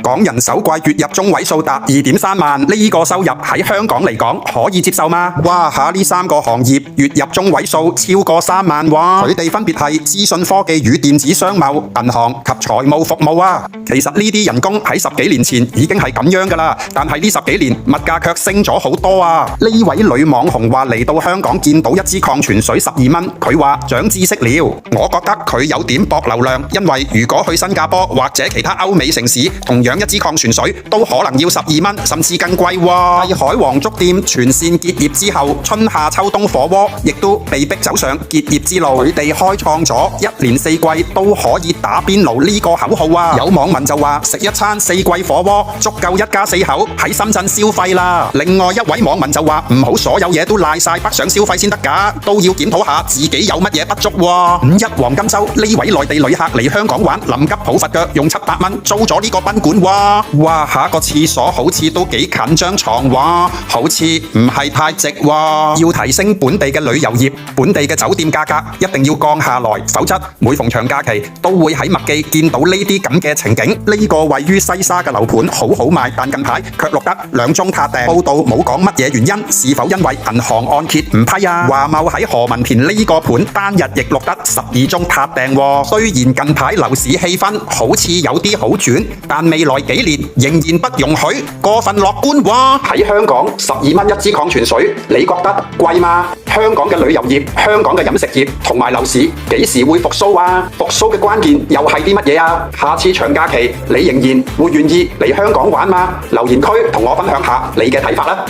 港人首季月入中位數達2.3萬，呢個收入喺香港嚟講可以接受嗎？哇下呢3個行業月入中位數超過3萬喎，佢哋分別係資訊科技與電子商貿、銀行及財務服務啊。其實呢啲人工喺10幾年前已經係咁樣噶啦，但係呢10幾年物價卻升咗好多啊。呢位女網紅話嚟到香港見到一支礦泉水12蚊，佢話長知識了。我覺得佢有點博流量，因為如果去新加坡或者其他歐美城市，同樣一支礦泉水都可能要12蚊，甚至更貴喎。繼海皇粥店全線結業之後，春夏秋冬火鍋亦都被逼走上結業之路。佢哋開創咗1年4季都可以打邊爐呢個口號啊！有網民就話食一餐4季火鍋足夠一家4口喺深圳消費啦。另外一位網民就話唔好所有嘢都賴晒北上消費先得㗎，都要檢討下自己有乜嘢不足喎。5一黃金週呢位內地旅客嚟香港玩，臨急抱佛腳用700蚊租咗呢個賓館喎。哇下個廁所好似都幾近張床喎，好似唔係太值喎。要提升本地嘅旅遊業，本地嘅酒店價格一定要降下來，否則每逢長假期都會喺麥記見到呢啲咁嘅情景。呢個位於西沙嘅樓盤好好賣，但近排卻錄得2宗撻訂。報道冇講乜嘢原因，是否因為銀行按揭唔批啊？華懋喺何文田呢個盤單日亦錄得12宗撻訂喎。雖然近排樓市氣氛好似有啲好轉，但未來幾年仍然不容許過分樂觀喎。喺香港12蚊一支礦泉水，你覺得貴嗎？香港嘅旅遊業、香港嘅飲食業同埋樓市幾時會復甦啊？復甦嘅關鍵又係啲乜嘢啊？下次長假期你仍然會願意嚟香港玩嗎？留言區同我分享下你嘅睇法啦！